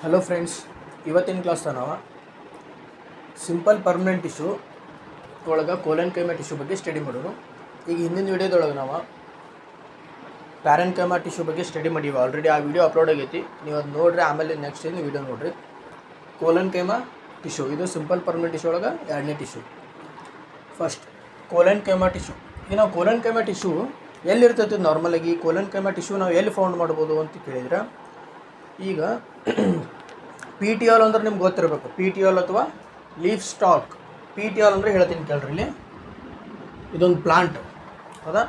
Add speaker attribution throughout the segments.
Speaker 1: Hello friends, ಇವತ್ತಿನ class ನಾವು simple permanent tissue ಒಳಗೆ ಕೋಲನ್ಕೈಮಾ ಟಿಶ್ಯೂ ಬಗ್ಗೆ ಸ್ಟಡಿ ಮಾಡೋರು. ಈಗ ಹಿಂದಿನ ವಿಡಿಯೋದೊಳಗೆ ನಾವು ಪ್ಯಾರೆನ್ಕೈಮಾ ಟಿಶ್ಯೂ ಬಗ್ಗೆ ಸ್ಟಡಿ ಮಾಡೀವಿ. ಆಲ್ರೆಡಿ ಆ ವಿಡಿಯೋ ಅಪ್ಲೋಡ್ ಆಗೈತಿ, ನೀವು ಅದು ನೋಡ್ರಿ. ಆಮೇಲೆ ನೆಕ್ಸ್ಟ್ ಏನು ವಿಡಿಯೋ ನೋಡಿರಿ. ಕೋಲನ್ಕೈಮಾ ಟಿಶ್ಯೂ ಇದು ಸಿಂಪಲ್ ಪರ್ಮನೆಂಟ್ ಟಿಶ್ಯೂ ಒಳಗೆ ಎರಡನೇ ಟಿಶ್ಯೂ. First ಕೋಲನ್ಕೈಮಾ tissue. ಈಗ ನಾವು ಕೋಲನ್ಕೈಮಾ ಟಿಶ್ಯೂ ಎಲ್ಲಿರ್ತೈತೆ ನಾರ್ಮಲಾಗಿ? ಕೋಲನ್ಕೈಮಾ ಟಿಶ್ಯೂ ನಾವು ಎಲ್ಲಿ ಫೌಂಡ್ ಮಾಡ್ಬೋದು ಅಂತ ಕೇಳಿದ್ರೆ, ಈಗ ಪಿ ಟಿ ಆಲ್ ಅಂದ್ರೆ ನಿಮ್ಗೆ ಗೊತ್ತಿರಬೇಕು. ಪಿ ಟಿ ಆಲ್ ಅಥವಾ leaf stock. P T all ಅಂದರೆ ಹೇಳ್ತೀನಿ ಕೇಳ್ರಿ. ಇಲ್ಲಿ ಇದೊಂದು ಪ್ಲಾಂಟ್ ಹೌದಾ.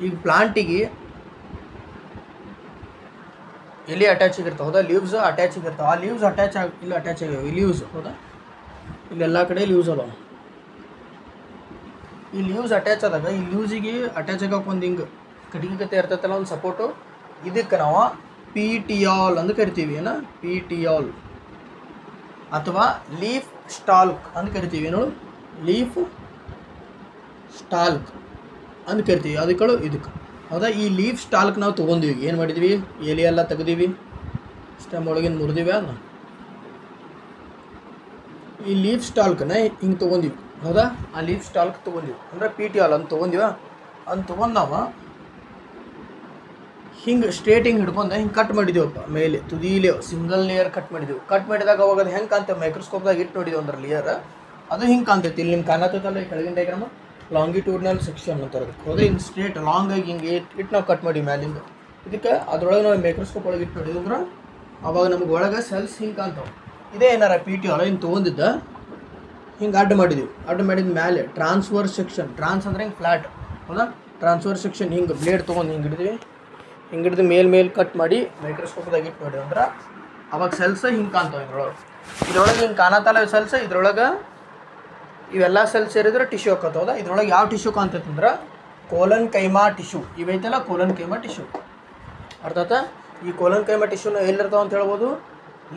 Speaker 1: ಈಗ ಪ್ಲಾಂಟಿಗೆ ಎಲ್ಲಿ ಅಟ್ಯಾಚ್ ಆಗಿರ್ತಾವೆ ಹೌದಾ, ಲೀವ್ಸ್ ಅಟ್ಯಾಚ್ ಆಗಿರ್ತಾವೆ. ಆ ಲೀವ್ಸ್ ಅಟ್ಯಾಚ್ ಇಲ್ಲಿ ಅಟ್ಯಾಚ್ ಆಗ್ಯಾವ. ಈ ಲೀವ್ಸ್ ಹೌದಾ, ಇಲ್ಲೆಲ್ಲ ಕಡೆ ಲೀವ್ಸ್ ಅದಾವೆ. ಈ ಲೀವ್ಸ್ ಅಟ್ಯಾಚ್ ಆದಾಗ ಈ ಲೀವ್ಸಿಗೆ ಅಟ್ಯಾಚ್ ಆಗಕ್ಕೆ ಒಂದು ಹಿಂಗೆ ಕಟ್ಟಿಗೆ ಕತೆ ಇರ್ತೈತಲ್ಲ, ಒಂದು ಸಪೋರ್ಟು. ಇದಕ್ಕೆ ನಾವು ಪಿ ಟಿ ಆಲ್ ಅಂತ ಕರಿತೀವಿ. ಏನ ಪಿ ಟಿ ಆಲ್ ಅಥವಾ ಲೀಫ್ ಸ್ಟಾಲ್ಕ್ ಅಂತ ಕರಿತೀವಿ. ನೋಡು, ಲೀಫ್ ಸ್ಟಾಲ್ಕ್ ಅಂತ ಕರಿತೀವಿ. ಅದಕ್ಕಳು ಇದಕ್ಕೆ ಹೌದಾ. ಈ ಲೀಫ್ ಸ್ಟಾಲ್ಕ್ ನಾವು ತೊಗೊಂಡಿವಿ. ಏನು ಮಾಡಿದ್ವಿ? ಎಲೆ ಎಲ್ಲ ತೆಗೆದೀವಿ, ಸ್ಟೆಮ್ ಒಳಗಿಂದ ಮುರಿದಿವಿ. ಅದನ್ನ ಈ ಲೀಫ್ ಸ್ಟಾಲ್ಕನ್ನ ಹಿಂಗೆ ತೊಗೊಂಡಿವಿ ಹೌದಾ. ಆ ಲೀಫ್ ಸ್ಟಾಲ್ಕ್ ತೊಗೊಂಡಿವಿ ಅಂದರೆ ಪಿ ಟಿ ಆಲ್ ಅಂತ ತೊಗೊಂಡಿವ. ಅಂತ ತೊಗೊಂಡು ನಾವು ಹಿಂಗೆ ಸ್ಟ್ರೇಟ್ ಹಿಂಗೆ ಹಿಡ್ಕೊಂಡು ಹಿಂಗೆ ಕಟ್ ಮಾಡಿದ್ದೀವಪ್ಪ. ಮೇಲೆ ತುದೀಲಿ ಸಿಂಗಲ್ ಲೇಯರ್ ಕಟ್ ಮಾಡಿದ್ದೀವಿ. ಕಟ್ ಮಾಡಿದಾಗ ಅವಾಗ ಅದು ಹೆಂಗೆ ಕಾಣ್ತೇವೆ? ಮೈಕ್ರೋಸ್ಕೋಪ್ದಾಗ ಇಟ್ಟು ನೋಡಿದ್ದೀವಿ ಅಂದ್ರೆ ಲೇಯರ್ ಅದು ಹಿಂಗೆ ಕಾಣ್ತೈತಿ. ಇಲ್ಲಿ ನಿಮ್ಗೆ ಕಾಣತ್ತಲ್ಲ ಈ ಕೆಳಗಿನ ಡಯಾಗ್ರಾಮ್ ಲಾಂಗಿಟ್ಯೂಡ್ನಲ್ ಸೆಕ್ಷನ್ ಅಂತಾರೆ. ಹೌದಾ, ಹಿಂಗೆ ಸ್ಟ್ರೇಟ್ ಲಾಂಗ್ ಆಗಿ ಹಿಂಗೆ ಇಟ್ಟು ನಾವು ಕಟ್ ಮಾಡಿವಿ ಮ್ಯಾಲಿಂದ. ಇದಕ್ಕೆ ಅದ್ರೊಳಗೆ ನಾವು ಮೈಕ್ರೋಸ್ಕೋಪ್ ಒಳಗೆ ಇಟ್ಟು ನೋಡಿದ್ವಿ ಅಂದ್ರೆ ಅವಾಗ ನಮ್ಗೆ ಒಳಗೆ ಸೆಲ್ಸ್ ಹಿಂಗೆ ಕಾಣ್ತಾವೆ. ಇದೇ ಏನಾರ ಪಿ ಟಿ ಆಲ್ ಹಿಂಗೆ ತೊಗೊಂಡಿದ್ದ ಹಿಂಗೆ ಅಡ್ಡ ಮಾಡಿದ್ದೀವಿ. ಅಡ್ಡ ಮಾಡಿದ ಮೇಲೆ ಟ್ರಾನ್ಸ್ಫರ್ ಸೆಕ್ಷನ್. ಟ್ರಾನ್ಸ್ ಅಂದರೆ ಹಿಂಗೆ ಫ್ಲ್ಯಾಟ್ ಹೌದಾ. ಟ್ರಾನ್ಸ್ಫರ್ ಸೆಕ್ಷನ್ ಹಿಂಗೆ ಬ್ಲೇಡ್ ತೊಗೊಂಡು ಹಿಂಗೆ ಹಿಡಿದ್ವಿ. ಹಿಂಗೆ ಹಿಡಿದು ಮೇಲೆ ಕಟ್ ಮಾಡಿ ಮೈಕ್ರೋಸ್ಕೋಪ್ದಾಗ ಇಟ್ಟು ನೋಡಿ ಅಂದ್ರೆ ಅವಾಗ ಸೆಲ್ಸ್ ಹಿಂಗೆ ಕಾಣ್ತಾವೆ. ಇದ್ರೊಳಗೆ ಹಿಂಗೆ ಕಾಣತ್ತಲ್ಲ ಸೆಲ್ಸ್. ಇದ್ರೊಳಗೆ ಇವೆಲ್ಲ ಸೆಲ್ಸ್ ಸೇರಿದ್ರೆ ಟಿಶ್ಯೂ ಹಾಕತ್ತೆ ಹೌದಾ. ಇದ್ರೊಳಗೆ ಯಾವ ಟಿಶ್ಯೂ ಕಾಣ್ತೈತೆ ಅಂದ್ರೆ ಕೋಲನ್ಕೈಮಾ ಟಿಶ್ಯೂ. ಇವೈತಲ್ಲ ಕೋಲನ್ಕೈಮಾ ಟಿಶ್ಯೂ. ಅರ್ಥಾತ್ ಈ ಕೋಲನ್ಕೈಮಾ ಟಿಶ್ಯೂನ ಎಲ್ಲಿರ್ತಾವೆ ಅಂತ ಹೇಳ್ಬೋದು?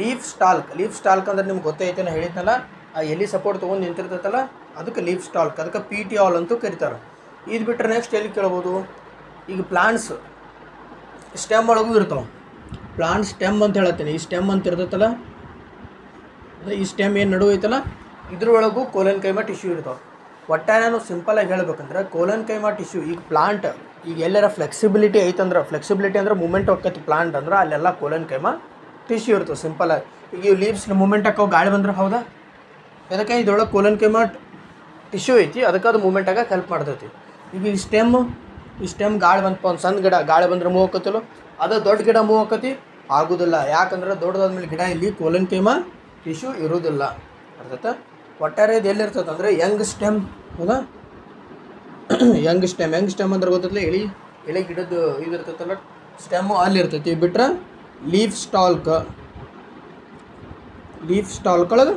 Speaker 1: ಲೀಫ್ ಸ್ಟಾಲ್ಕ್. ಲೀಫ್ ಸ್ಟಾಲ್ಕ್ ಅಂದ್ರೆ ನಿಮ್ಗೆ ಗೊತ್ತೈತೆ, ನಾನು ಹೇಳಿದ್ನಲ್ಲ. ಆ ಎಲ್ಲಿ ಸಪೋರ್ಟ್ ತೊಗೊಂಡು ನಿಂತಿರ್ತೈತಲ್ಲ ಅದಕ್ಕೆ ಲೀಫ್ ಸ್ಟಾಲ್ಕ್, ಅದಕ್ಕೆ ಪಿ ಟಿ ಆಲ್ ಅಂತೂ ಕರೀತಾರೆ. ಇದು ಬಿಟ್ಟರೆ ನೆಕ್ಸ್ಟ್ ಎಲ್ಲಿ ಕೇಳ್ಬೋದು? ಈಗ ಪ್ಲಾಂಟ್ಸ್ ಸ್ಟೆಮ್ ಒಳಗೂ ಇರ್ತಾವೆ. ಪ್ಲಾಂಟ್ ಸ್ಟೆಮ್ ಅಂತ ಹೇಳತ್ತೀನಿ. ಈ ಸ್ಟೆಮ್ ಅಂತ ಇರ್ತೈತಲ್ಲ, ಈ ಸ್ಟೆಮ್ ಏನು ನಡುವೆ ಐತಲ್ಲ ಇದ್ರೊಳಗೂ ಕೋಲನ್ಕೈಮಾ ಟಿಶ್ಯೂ ಇರ್ತಾವೆ. ಒಟ್ಟಾರೆ ನಾನು ಸಿಂಪಲಾಗಿ ಹೇಳ್ಬೇಕಂದ್ರೆ ಕೋಲನ್ಕೈಮಾ ಟಿಶ್ಯೂ ಈಗ ಪ್ಲಾಂಟ್ ಈಗ ಎಲ್ಲರ ಫ್ಲೆಕ್ಸಿಬಿಲಿಟಿ ಐತಂದ್ರೆ, ಫ್ಲೆಕ್ಸಿಬಿಲಿಟಿ ಅಂದ್ರೆ ಮೂಮೆಂಟ್ ಹೋಗ್ತೈತಿ ಪ್ಲಾಂಟ್ ಅಂದ್ರೆ ಅಲ್ಲೆಲ್ಲ ಕೋಲನ್ಕೈಮಾ ಟಿಶ್ಯೂ ಇರ್ತವೆ. ಸಿಂಪಲಾಗಿ ಈಗ ಈ ಲೀವ್ಸ್ ಮೂಮೆಂಟ್ ಹಾಕೋ ಗಾಳಿ ಬಂದ್ರೆ ಹೌದಾ, ಅದಕ್ಕೆ ಇದ್ರೊಳಗೆ ಕೋಲನ್ಕೈಮಾ ಟಿಶ್ಯೂ ಐತಿ. ಅದಕ್ಕೆ ಅದು ಮೂಮೆಂಟ್ ಆಗಕ್ಕೆ ಹೆಲ್ಪ್ ಮಾಡ್ತೈತಿ. ಈಗ ಈ ಸ್ಟೆಮ್ ಗಾಳಿ ಬಂತಪ್ಪ, ಒಂದು ಸಣ್ಣ ಗಿಡ ಗಾಳಿ ಬಂದ್ರೆ ಮೂವ್ ಆಕತ್ತಲ್ಲ, ಅದು ದೊಡ್ಡ ಗಿಡ ಮೂವ್ ಆಕತಿ ಆಗೋದಿಲ್ಲ. ಯಾಕಂದ್ರೆ ದೊಡ್ಡದಾದ್ಮೇಲೆ ಗಿಡ ಇಲ್ಲಿ ಕೋಲನ್ಕೈಮಾ ಟಿಶ್ಯೂ ಇರೋದಿಲ್ಲ. ಅರ್ಥಾತ ಒಟ್ಟಾರೆ ಇದು ಎಲ್ಲಿರ್ತದೆ ಅಂದರೆ ಯಂಗ್ ಸ್ಟೆಮ್ ಹೌದಾ. ಯಂಗ್ ಸ್ಟೆಮ್ ಅಂದ್ರೆ ಗೊತ್ತಲ್ಲ, ಎಳೆ ಗಿಡದ್ದು ಇದು ಇರ್ತೈತಲ್ಲ ಸ್ಟೆಮ್ಮು ಅಲ್ಲಿ ಇರ್ತೈತಿ. ಬಿಟ್ರೆ ಲೀಫ್ ಸ್ಟಾಲ್ಕ್ ಒಳಗೆ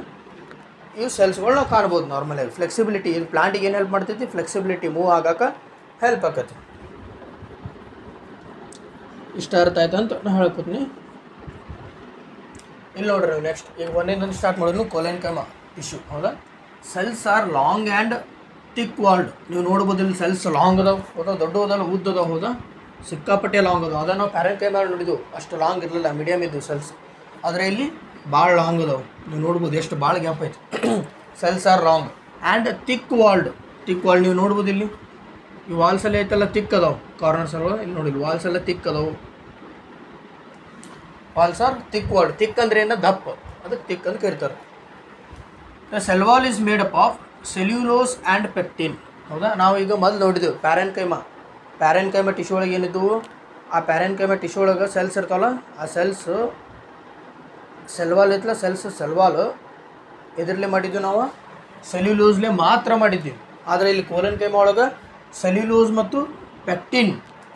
Speaker 1: ಇವು ಸೆಲ್ಸ್ಗಳು ನಾವು ಕಾಣ್ಬೋದು ನಾರ್ಮಲಾಗಿ. ಫ್ಲೆಕ್ಸಿಬಿಲಿಟಿ ಇದು ಪ್ಲಾಂಟಿಗೆ ಏನು ಹೆಲ್ಪ್ ಮಾಡ್ತೈತಿ? ಫ್ಲೆಕ್ಸಿಬಿಲಿಟಿ ಮೂವ್ ಆಗೋಕೆ ಹೆಲ್ಪ್ ಆಕತಿ. ಇಷ್ಟ ಅರ್ಥ ಆಯ್ತು ಅಂತ ನಾನು ಹೇಳ್ಕೊತೀನಿ. ಇಲ್ಲಿ ನೋಡ್ರಿ ನೀವು ನೆಕ್ಸ್ಟ್ ಈಗ ಒಂದೊಂದು ಸ್ಟಾರ್ಟ್ ಮಾಡೋದು ಕೋಲನ್ಕೈಮಾ ಟಿಶ್ಯೂ ಹೌದಾ. Cells R long and thick ವಾಲ್ಡ್. ನೀವು ನೋಡ್ಬೋದು ಇಲ್ಲಿ ಸೆಲ್ಸ್ ಲಾಂಗ್ ಅದಾವೆ ಹೌದಾ, ದೊಡ್ಡ ಹೋದಲ್ಲ ಉದ್ದದಾವೆ ಹೌದಾ, ಸಿಕ್ಕಾಪಟ್ಟೆ ಲಾಂಗ್ ಅದಾವೆ. ಅದ ನಾವು ಪ್ಯಾರೆನ್ಕೈಮಾ ನೋಡಿದ್ವು ಅಷ್ಟು ಲಾಂಗ್ ಇರಲಿಲ್ಲ, ಮೀಡಿಯಮ್ ಇದ್ದವು ಸೆಲ್ಸ್. ಆದರೆ ಇಲ್ಲಿ ಭಾಳ ಲಾಂಗ್ ಅದಾವೆ. ನೀವು ನೋಡ್ಬೋದು ಎಷ್ಟು ಭಾಳ ಗ್ಯಾಪ್ ಐತೆ. Cells R long and thick ವಾಲ್ಡ್. ನೀವು ನೋಡ್ಬೋದು ಇಲ್ಲಿ ಈ ವಾಲ್ಸ್ ಎಲ್ಲ ಐತಲ್ಲ ತಿಕ್ ಅದಾವೆ. ಕಾರ್ನರ್ಸ್ ಅಲ್ವ ಇಲ್ಲಿ ನೋಡಿ, ವಾಲ್ಸ್ ಎಲ್ಲ ತಿಕ್ ಅದಾವೆ. Walls are thick walled. Thick ಅಂದ್ರೆ ಏನೋ ದಪ್ಪ, ಅದಕ್ಕೆ ಥಿಕ್ ಅಂತ ಕರೀತಾರೆ. The cell wall is made up of cellulose and pectin ಹೌದಾ. ನಾವು ಈಗ ಮೊದಲು ನೋಡಿದೆವು ಪ್ಯಾರೆನ್ಕೈಮಾ ಟಿಶ್ಯೂ ಒಳಗೆ ಏನಿದ್ದವು? ಆ ಪ್ಯಾರೆನ್ಕೈಮಾ ಟಿಶ್ಯೂ ಒಳಗೆ ಸೆಲ್ಸ್ ಇರ್ತಾವಲ್ಲ, ಆ ಸೆಲ್ವಾಲ್ ಐತಲ್ಲ, ಸೆಲ್ವಾಲ್ ಇದರಲ್ಲೇ ಮಾಡಿದ್ವಿ ನಾವು, ಸೆಲ್ಯುಲೋಸ್ಲೇ ಮಾತ್ರ ಮಾಡಿದ್ವಿ. ಆದರೆ ಇಲ್ಲಿ ಕೋಲನ್ಕೈಮಾ ಒಳಗೆ ಸೆಲ್ಯುಲೋಸ್ ಮತ್ತು ಪೆಕ್ಟಿನ್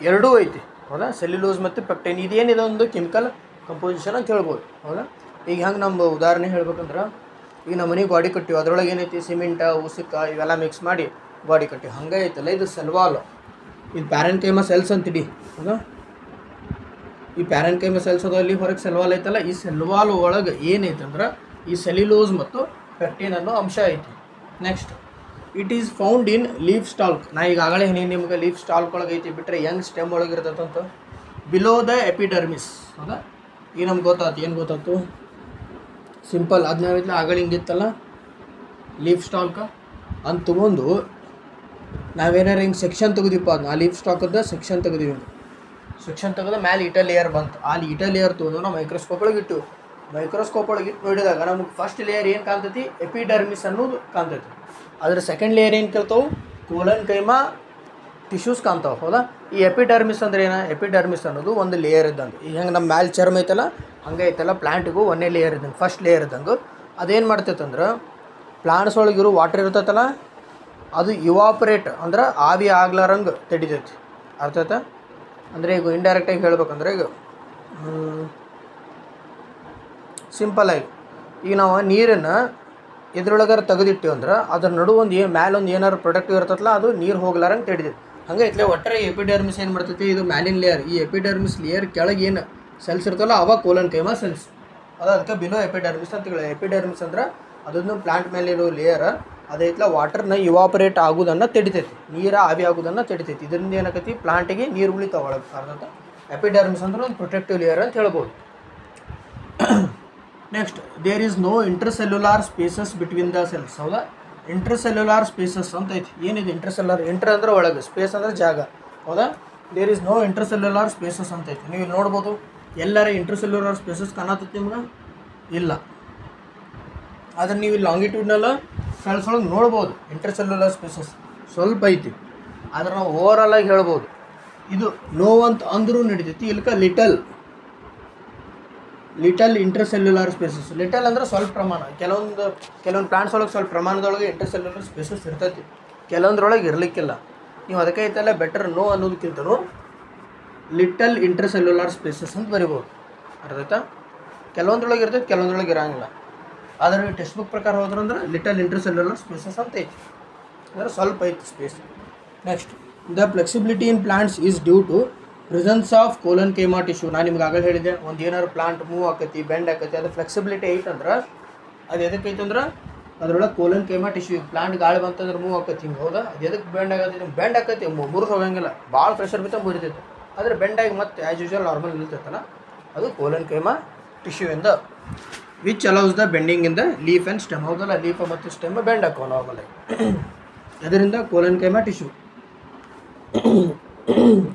Speaker 1: ಎರಡೂ ಐತಿ ಹೌದಾ. ಸೆಲ್ಯುಲೋಸ್ ಮತ್ತು ಪೆಕ್ಟಿನ್ ಇದೇನಿದೆ ಒಂದು ಕೆಮಿಕಲ್ ಕಂಪೋಸಿಷನ್ ಅಂತ ಹೇಳ್ಬೋದು ಹೌದಾ. ಈಗ ಹಂಗೆ ನಮ್ಮ ಉದಾಹರಣೆ ಹೇಳ್ಬೇಕಂದ್ರೆ, ಈಗ ನಮ್ಮ ಮನೆಗೆ ಗಾಡಿ ಕಟ್ಟಿವಿ, ಅದರೊಳಗೆ ಏನೈತಿ? ಸಿಮೆಂಟ, ಉಸುಕ ಇವೆಲ್ಲ ಮಿಕ್ಸ್ ಮಾಡಿ ಗಾಡಿ ಕಟ್ಟಿವಿ. ಹಂಗೆ ಐತಲ್ಲ ಇದು ಸೆಲ್ವಾಲ್. ಇದು ಪ್ಯಾರೆನ್ಕೈಮಾ ಸೆಲ್ಸ್ ಅಂತಿಡಿ ಹೌದಾ. ಈ ಪ್ಯಾರೆನ್ಕೈಮಾ ಸೆಲ್ಸ್ ಅದ, ಅಲ್ಲಿ ಹೊರಗೆ ಸೆಲ್ವಾಲ್ ಐತಲ್ಲ, ಈ ಸೆಲ್ವಾಲ್ ಒಳಗೆ ಏನೈತೆ ಅಂದ್ರೆ ಈ ಸೆಲ್ಯುಲೋಸ್ ಮತ್ತು ಪೆಕ್ಟಿನ್ ಅನ್ನೋ ಅಂಶ ಐತಿ. Next it is found in leaf stalk. ನಾ ಈಗಾಗಲೇ ನಿಮ್ಗೆ ಲೀಫ್ ಸ್ಟಾಲ್ಕ್ ಒಳಗೆ ಐತಿ. ಬಿಟ್ಟರೆ ಯಂಗ್ ಸ್ಟೆಮ್ ಒಳಗೆ ಇರ್ತದಂತ ಬಿಲೋ ದ ಎಪಿಡರ್ಮಿಸ್ ಹೌದಾ. ಈಗ ನಮ್ಗೆ ಗೊತ್ತಾಯ್ತು ಏನು ಗೊತ್ತಾಯ್ತು? ಸಿಂಪಲ್ ಅದು ನಾವಿಲ್ಲ ಆಗಲಿ ಹಿಂಗಿತ್ತಲ್ಲ ಲೀಫ್ ಸ್ಟಾಕ್ ಅಂತ ತೊಗೊಂಡು ನಾವೇನಾರು ಹಿಂಗೆ ಸೆಕ್ಷನ್ ತೆಗೆದಿಪ್ಪ ಅದನ್ನ ಆ ಲೀಫ್ ಸ್ಟಾಕದ ಸೆಕ್ಷನ್ ತೆಗೆದಿವಿ. ಸೆಕ್ಷನ್ ತೆಗೆದು ಮ್ಯಾಲೆ ಈಟ ಲೇಯರ್ ಬಂತು. ಆ ಈಟ ಲೇಯರ್ ತೊಗೊಂಡು ನಾವು ಮೈಕ್ರೋಸ್ಕೋಪ್ ಒಳಗೆ ಇಟ್ಟು ನೋಡಿದಾಗ ನಮಗೆ ಫಸ್ಟ್ ಲೇಯರ್ ಏನು ಕಾಣ್ತೈತಿ, ಎಪಿಡರ್ಮಿಸ್ ಅನ್ನೋದು ಕಾಣ್ತೈತಿ. ಅದ್ರ ಸೆಕೆಂಡ್ ಲೇಯರ್ ಏನು ಕೇಳ್ತಾವೆ, ಕೋಲನ್ ಕೈಮಾ ಟಿಶ್ಯೂಸ್ ಕಾಣ್ತಾವೆ. ಹೌದಾ? ಈ ಎಪಿಡರ್ಮಿಸ್ ಅಂದ್ರೆ ಏನು, ಎಪಿಡರ್ಮಿಸ್ ಅನ್ನೋದು ಒಂದು ಲೇಯರ್ ಇದ್ದಂಗೆ. ಈಗ ಹೆಂಗೆ ನಮ್ಮ ಮ್ಯಾಲೆ ಚರ್ಮ ಐತಲ್ಲ ಹಂಗೆ ಐತಲ್ಲ ಪ್ಲ್ಯಾಂಟಿಗೂ ಒಂದೇ ಲೇಯರ್ ಇದ್ದಂಗೆ, ಫಸ್ಟ್ ಲೇಯರ್ ಇದ್ದಂಗೆ. ಅದೇನು ಮಾಡ್ತೈತಂದ್ರೆ ಪ್ಲಾಂಟ್ಸ್ ಒಳಗಿರೋ ವಾಟರ್ ಇರ್ತೈತಲ್ಲ ಅದು ಇವಾಪರೇಟ್ ಅಂದ್ರೆ ಆವಿ ಆಗ್ಲಾರಂಗೆ ತಡಿತೈತಿ. ಅರ್ಥ ಆಯ್ತಾ? ಅಂದರೆ ಈಗ ಇಂಡೈರೆಕ್ಟಾಗಿ ಹೇಳ್ಬೇಕಂದ್ರೆ ಈಗ ಸಿಂಪಲಾಗಿ ಈಗ ನಾವು ನೀರನ್ನು ಇದ್ರೊಳಗಾರ ತೆಗೆದಿಟ್ಟಿವಿ ಅಂದ್ರೆ ಅದ್ರ ನಡು ಒಂದು ಮ್ಯಾಲೊಂದು ಏನಾರು ಪ್ರೊಡಕ್ಟಿವ್ ಇರ್ತೈತಲ್ಲ ಅದು ನೀರು ಹೋಗ್ಲಾರಂಗೆ ತಡಿತೈತಿ. ಹಂಗೆ ಇತ್ಲೆ ಒಟ್ಟರೆ ಎಪಿಡರ್ಮಿಸ್ ಏನು ಮಾಡ್ತೈತಿ, ಇದು ಮ್ಯಾಲಿನ ಲೇಯರ್. ಈ ಎಪಿಡರ್ಮಿಸ್ ಲೇಯರ್ ಕೆಳಗೆ ಏನು ಸೆಲ್ಸ್ ಇರ್ತಲ್ಲ ಅವಾಗ ಕೋಲನ್ ಕೈಮಾ ಸೆಲ್ಸ್, ಅದು ಅದಕ್ಕೆ ಬಿಲೋ ಎಪಿಡರ್ಮಿಸ್ ಅಂತ ಹೇಳಿ. ಎಪಿಡರ್ಮಿಸ್ ಅಂದ್ರೆ ಅದನ್ನು ಪ್ಲಾಂಟ್ ಮೇಲೆ ಇರೋ ಲೇಯರ್ ಅದೈತ್ಲ ವಾಟರ್ನ ಇವಾಪರೇಟ್ ಆಗೋದನ್ನು ತಡಿತೈತಿ, ನೀರು ಆವಿ ಆಗೋದನ್ನು ತಡಿತೈತಿ. ಇದರಿಂದ ಏನಾಕೈತಿ ಪ್ಲಾಂಟಿಗೆ ನೀರು ಉಳಿತಾವ ಒಳಗೆ. ಅರ್ಥ? ಎಪಿಡರ್ಮಿಸ್ ಅಂದ್ರೆ ಒಂದು ಪ್ರೊಟೆಕ್ಟಿವ್ ಲೇಯರ್ ಅಂತ ಹೇಳ್ಬೋದು. Next, there is no intercellular spaces between the cells. ಹೌದಾ? ಇಂಟರ್ಸೆಲ್ಯುಲಾರ್ ಸ್ಪೇಸಸ್ ಅಂತ ಐತಿ. ಏನಿದೆ ಇಂಟರ್ಸೆಲ್ಯುಲಾರ್? ಇಂಟರ್ ಅಂದ್ರೆ ಒಳಗೆ, ಸ್ಪೇಸ್ ಅಂದ್ರೆ ಜಾಗ. ಹೌದಾ? There is no intercellular spaces ಅಂತ ಐತಿ. ನೀವು ಇಲ್ಲಿ ನೋಡ್ಬೋದು ಎಲ್ಲರ ಇಂಟರ್ಸೆಲ್ಯುಲಾರ್ ಸ್ಪೇಸಸ್ ಕಾಣತೈತಿ ನಿಮ್ಗೆ? ಇಲ್ಲ. ಆದರೆ ನೀವು ಇಲ್ಲಿ ಲಾಂಗಿಟ್ಯೂಡ್ನೆಲ್ಲ ಸೆಲ್ಸ್ ಒಳಗೆ ನೋಡ್ಬೋದು ಇಂಟರ್ಸೆಲ್ಯುಲಾರ್ ಸ್ಪೇಸಸ್ ಸ್ವಲ್ಪ ಐತಿ. ಆದರೆ ನಾವು ಓವರಾಲ್ ಆಗಿ ಹೇಳ್ಬೋದು ಇದು ನೋ ಅಂತ ಅಂದರೂ ನಡೀತೈತಿ. ಇಲ್ಕ ಲಿಟಲ್ ಇಂಟರ್ಸೆಲ್ಯುಲಾರ್ ಸ್ಪೇಸಸ್. ಲಿಟಲ್ ಅಂದ್ರೆ ಸ್ವಲ್ಪ ಪ್ರಮಾಣ. ಕೆಲವೊಂದು ಪ್ಲಾಂಟ್ಸ್ ಒಳಗೆ ಸ್ವಲ್ಪ ಪ್ರಮಾಣದೊಳಗೆ ಇಂಟರ್ಸೆಲ್ಯುಲಾರ್ ಸ್ಪೇಸಸ್ ಇರ್ತೈತಿ, ಕೆಲವೊಂದ್ರೊಳಗೆ ಇರಲಿಕ್ಕಿಲ್ಲ. ನೀವು ಅದಕ್ಕೆ ಐತಲ್ಲ ಬೆಟರ್ ನೋ ಅನ್ನೋದಕ್ಕಿಂತನೂ ಲಿಟಲ್ ಇಂಟರ್ಸೆಲ್ಯುಲಾರ್ ಸ್ಪೇಸಸ್ ಅಂತ ಬರಿಬೋದು. ಅರ್ಥಾಯ್ತಾ? ಕೆಲವೊಂದ್ರೊಳಗೆ ಇರ್ತೈತಿ, ಕೆಲವೊಂದ್ರೊಳಗೆ ಇರೋಂಗಿಲ್ಲ. ಆದರೆ ಟೆಕ್ಸ್ಟ್ ಬುಕ್ ಪ್ರಕಾರ ಹೋದ್ರಂದ್ರೆ ಲಿಟಲ್ ಇಂಟರ್ಸೆಲ್ಯುಲಾರ್ ಸ್ಪೇಸಸ್ ಅಂತ ಐತಿ, ಅಂದರೆ ಸ್ವಲ್ಪ ಐತಿ space. Next, the flexibility in plants is due to presence of collenchyma tissue. ನಾನು ನಿಮ್ಗೆ ಆಗಲೇ ಹೇಳಿದೆ, ಒಂದು ಏನಾದ್ರು ಪ್ಲಾಂಟ್ ಮೂವ್ ಆಕೈತಿ, ಬೆಂಡ್ ಆಕೈತಿ, ಅದು ಫ್ಲೆಕ್ಸಿಬಿಲಿಟಿ ಐತಂದ್ರೆ ಅದು ಎದಕ್ಕೆ ಐತಂದ್ರೆ ಅದ್ರೊಳಗೆ ಕೋಲನ್ ಕೈಮಾ ಟಿಶ್ಯೂ. ಪ್ಲಾಂಟ್ ಗಾಳಿ ಬಂತಂದ್ರೆ ಮೂವ್ ಆಕೈತಿ ಹಿಂಗೆ. ಹೌದಾ? ಅದು ಎದಕ್ಕೆ ಬೆಂಡ್ ಆಗತ್ತೈತಿ? ಬೆಂಡ್ ಆಕೈತಿ, ಮುರಿದು ಹೋಗಂಗಿಲ್ಲ, ಭಾಳ ಪ್ರೆಷರ್ ಬಿತ್ತ ಮುರಿತೈತೆ. ಆದರೆ ಬೆಂಡ್ ಆಗಿ ಮತ್ತೆ ಆ್ಯಸ್ ಯೂಶುವಲ್ ನಾರ್ಮಲ್ ನಿಲ್ತೈತಲ್ಲ ಅದು ಕೋಲನ್ ಕೈಮಾ ಟಿಶ್ಯೂ ಇಂದ, which allows the bending in the leaf and stem. ಹೌದಲ್ಲ? ಲೀಫ್ ಮತ್ತು ಸ್ಟೆಮ್ ಬೆಂಡ್ ಹಾಕೋ ನಾರ್ಮಲಾಗಿ. ಅದರಿಂದ ಕೋಲನ್ ಕೈಮಾ ಟಿಶ್ಯೂ.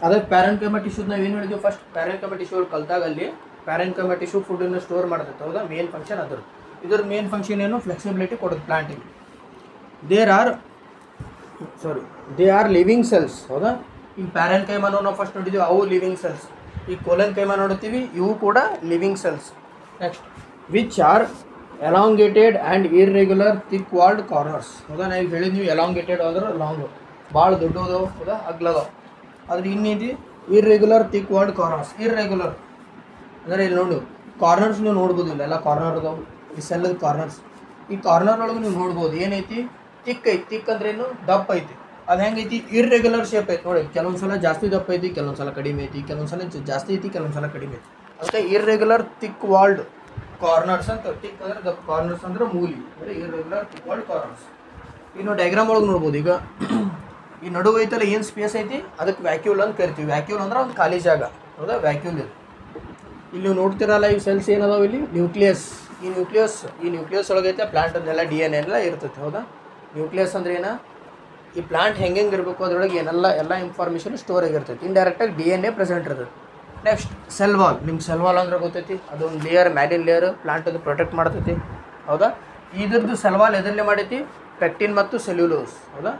Speaker 1: ಅದಕ್ಕೆ ಪ್ಯಾರೆನ್ಕೈಮಾ ಟಿಶ್ಯೂಸ್ ನಾವು ಏನು ಹೇಳಿದ್ವಿ ಫಸ್ಟ್? ಪ್ಯಾರೆನ್ಕೈಮಾ ಟಿಶ್ಯೂ ಕಲ್ತಾಗ ಅಲ್ಲಿ ಪ್ಯಾರೆನ್ಕೈಮಾ ಟಿಶ್ಯೂ ಫುಡ್ಡನ್ನು ಸ್ಟೋರ್ ಮಾಡ್ತೈತೆ. ಹೌದಾ? ಮೇನ್ ಫಂಕ್ಷನ್ ಅದ್ರ. ಇದ್ರ ಮೇನ್ ಫಂಕ್ಷನ್ ಏನು? ಫ್ಲೆಕ್ಸಿಬಿಲಿಟಿ ಕೊಡೋದು ಪ್ಲಾಂಟಿಗೆ. They are living cells. ಹೌದಾ? ಈಗ ಪ್ಯಾರೆನ್ಕೈಮಾನು ನಾವು ಫಸ್ಟ್ ನೋಡಿದ್ದೀವಿ, ಅವು ಲಿವಿಂಗ್ ಸೆಲ್ಸ್. ಈಗ ಕೋಲನ್ ಕೈಮಾ ನೋಡ್ತೀವಿ, ಇವು ಕೂಡ living cells. Next, which are elongated and irregular thick walled corners. ಹೌದಾ? ನಾವು ಹೇಳಿದ್ವಿ ಎಲಾಂಗೇಟೆಡ್ ಅಂದ್ರೆ ಲಾಂಗು, ಭಾಳ ದೊಡ್ಡದು. ಹೌದಾ? ಅಗ್ಲದ. ಅದ್ರ ಇನ್ನೇನು irregular thick walled corners. Irregular ಅಂದರೆ ಇಲ್ಲಿ ನೋಡಿ ಕಾರ್ನರ್ಸ್ ನೀವು ನೋಡ್ಬೋದು, ಇಲ್ಲೆಲ್ಲ ಕಾರ್ನರ್ ಅದಾವೆ ಈ ಸೆಲ್ಲದ ಕಾರ್ನರ್ಸ್. ಈ ಕಾರ್ನರ್ ಒಳಗೆ ನೀವು ನೋಡ್ಬೋದು ಏನೈತಿ, ತಿಕ್ ಐತಿ. ತಿಕ್ ಅಂದ್ರೆ ಏನು? ದಪ್ಪ ಐತಿ. ಅದು ಹೆಂಗೈತಿ? ಇರ್ರೆಗ್ಯುಲರ್ ಶೇಪ್ ಐತಿ ನೋಡಿ. ಕೆಲವೊಂದು ಸಲ ಜಾಸ್ತಿ ದಪ್ಪ ಐತಿ, ಕೆಲವೊಂದು ಸಲ ಕಡಿಮೆ ಐತಿ, ಕೆಲವೊಂದು ಸಲ ಜಾಸ್ತಿ ಐತಿ, ಕೆಲವೊಂದು ಸಲ ಕಡಿಮೆ ಐತಿ. ಅದಕ್ಕೆ ಇರ್ರೆಗ್ಯುಲರ್ ಥಿಕ್ ವಾಲ್ಡ್ ಕಾರ್ನರ್ಸ್ ಅಂತ. ಟಿಕ್ ಅಂದರೆ ದಪ್ಪ, ಕಾರ್ನರ್ಸ್ ಅಂದ್ರೆ ಮೂಲಿ, ಅಂದರೆ ಇರ್ರೆಗ್ಯುಲರ್ ಥಿಕ್ ವಾಲ್ಡ್ ಕಾರ್ನರ್ಸ್. ಇನ್ನು ಡಯಾಗ್ರಾಮ್ ಒಳಗೆ ನೋಡ್ಬೋದು. ಈಗ ಈ ನಡುವೆ ಐತಲ್ಲ ಏನು ಸ್ಪೇಸ್ ಐತಿ ಅದಕ್ಕೆ ವ್ಯಾಕ್ಯೂಲ್ ಅಂತ ಕರಿತೀವಿ. ವ್ಯಾಕ್ಯೂಲ್ ಅಂದ್ರೆ ಒಂದು ಖಾಲಿ ಜಾಗ. ಹೌದಾ? ವ್ಯಾಕ್ಯೂಲ್ ಇದು. ಇಲ್ಲಿ ನೀವು ನೋಡ್ತಿರಲ್ಲ ಈ ಸೆಲ್ಸ್ ಏನದಾವೆ ಇಲ್ಲಿ, ನ್ಯೂಕ್ಲಿಯಸ್. ಈ ನ್ಯೂಕ್ಲಿಯಸ್ ಒಳಗೈತೆ ಪ್ಲಾಂಟ್ ಅಂದೆಲ್ಲ DNA ಎಲ್ಲ ಇರ್ತೈತೆ. ಹೌದಾ? ನ್ಯೂಕ್ಲಿಯಸ್ ಅಂದ್ರೆ ಏನು? ಈ ಪ್ಲಾಂಟ್ ಹೆಂಗೆ ಇರಬೇಕು ಅದರೊಳಗೆ ಎಲ್ಲ ಇನ್ಫಾರ್ಮೇಷನ್ ಸ್ಟೋರ್ ಆಗಿರ್ತೈತಿ. ಇಂಡೈರೆಕ್ಟಾಗಿ DNA ಪ್ರೆಸೆಂಟ್ ಇರ್ತೈತೆ. Next, cell wall. ನಿಮ್ಗೆ ಸೆಲ್ ವಾಲ್ ಅಂದ್ರೆ ಗೊತ್ತೈತಿ, ಅದೊಂದು ಲೇಯರ್, ಮ್ಯಾಲಿನ ಲೇಯರ್ ಪ್ಲಾಂಟ್ ಅದು ಪ್ರೊಟೆಕ್ಟ್ ಮಾಡ್ತೈತಿ. ಹೌದಾ? ಇದ್ರದ್ದು ಸೆಲ್ ವಾಲ್ ಎದರಲ್ಲೇ ಮಾಡೈತಿ? ಪೆಕ್ಟಿನ್ ಮತ್ತು ಸೆಲ್ಯುಲೋಸ್. ಹೌದಾ?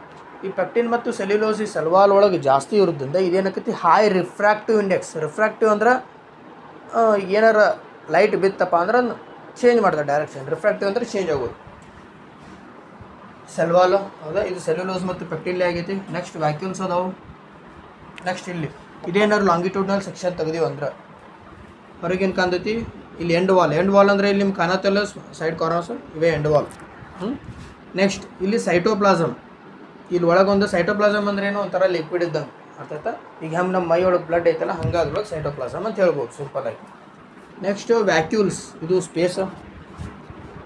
Speaker 1: ಈ ಪೆಕ್ಟಿನ್ ಮತ್ತು ಸೆಲ್ಯುಲೋಸ್ ಈ ಸೆಲ್ ವಾಲ್ ಒಳಗೆ ಜಾಸ್ತಿ ಇರೋದ್ರಿಂದ ಇದೇನಕ್ಕೈತಿ? High refractive index. ರಿಫ್ರಾಕ್ಟಿವ್ ಅಂದ್ರೆ ಏನಾರ ಲೈಟ್ ಬಿತ್ತಪ್ಪ ಅಂದ್ರೆ ಚೇಂಜ್ ಮಾಡ್ತಾರೆ ಡೈರೆಕ್ಷನ್. ರಿಫ್ರಾಕ್ಟಿವ್ ಅಂದರೆ ಚೇಂಜ್ ಆಗೋದು. Cell wall. ಹೌದಾ? ಇದು ಸೆಲ್ಯುಲೋಸ್ ಮತ್ತು ಪೆಕ್ಟಿನ್ಲೇ ಆಗೈತಿ. ನೆಕ್ಸ್ಟ್, ವ್ಯಾಕ್ಯೂಲ್ಸ್ ಅದಾವು. ನೆಕ್ಸ್ಟ್, ಇಲ್ಲಿ ಇದೇನಾದ್ರು ಲಾಂಗಿಟ್ಯೂಡ್ನಲ್ ಸೆಕ್ಷನ್ ತೆಗೆದೀವಿ ಅಂದ್ರೆ ಹೊರಗೇನು ಕಾಣ್ತೈತಿ? ಇಲ್ಲಿ ಎಂಡ್ ವಾಲ್ ಅಂದರೆ ಇಲ್ಲಿ ನಿಮ್ಗೆ ಕಾಣತ್ತಲ್ಲ ಸೈಡ್ ಕಾರ್ನರ್ಸ್, ಇವೇ ಎಂಡ್ ವಾಲ್. ನೆಕ್ಸ್ಟ್, ಇಲ್ಲಿ ಸೈಟೋಪ್ಲಾಸಮ್. ಇಲ್ಲಿ ಒಳಗೊಂದು ಸೈಟೋಪ್ಲಾಸಮ್ ಅಂದ್ರೆ ಏನೋ ಒಂಥರ ಲಿಕ್ವಿಡ್ ಇದ್ದಂಗೆ. ಅರ್ಥಾಯ್ತಾ? ಈಗ ಹೆಂಗೆ ನಮ್ಮ ಮೈ ಒಳಗೆ ಬ್ಲಡ್ ಐತಲ್ಲ ಹಂಗೆ ಅದ್ರೊಳಗೆ ಸೈಟೋಪ್ಲಾಸಮ್ ಅಂತ ಹೇಳ್ಬೋದು ಸಿಂಪಲಾಗಿ. Next, vacuoles. ಇದು ಸ್ಪೇಸ್.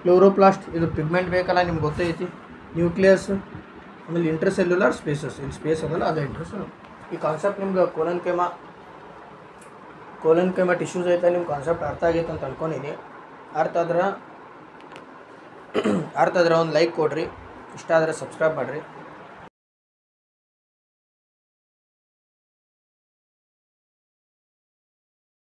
Speaker 1: ಕ್ಲೋರೋಪ್ಲಾಸ್ಟ್ ಇದು ಪಿಗ್ಮೆಂಟ್ ಬೇಕಲ್ಲ ನಿಮ್ಗೆ ಗೊತ್ತೈತಿ. ನ್ಯೂಕ್ಲಿಯಸ್. ಆಮೇಲೆ ಇಂಟರ್ಸೆಲ್ಯುಲಾರ್ ಸ್ಪೇಸಸ್. ಇಲ್ಲಿ ಸ್ಪೇಸ್ ಅದಲ್ಲ ಅದು ಇಂಟರ್ಸೆಲ್ಯುಲರ್. ಈ ಕಾನ್ಸೆಪ್ಟ್ ನಿಮ್ಗೆ ಕೋಲನ್ ಕೈಮಾ ಟಿಶ್ಯೂಸ್ ಐತೆ ನಿಮ್ಮ ಕಾನ್ಸೆಪ್ಟ್ ಅರ್ಥ ಆಗೈತೆ ಅಂತ ಅನ್ಕೊಂಡಿನಿ. ಅರ್ಥ ಆದ್ರೆ ಅರ್ಥ ಆದ್ರೆ ಒಂದು ಲೈಕ್ ಕೊಡ್ರಿ, ಇಷ್ಟ ಆದರೆ ಸಬ್ಸ್ಕ್ರೈಬ್ ಮಾಡಿರಿ.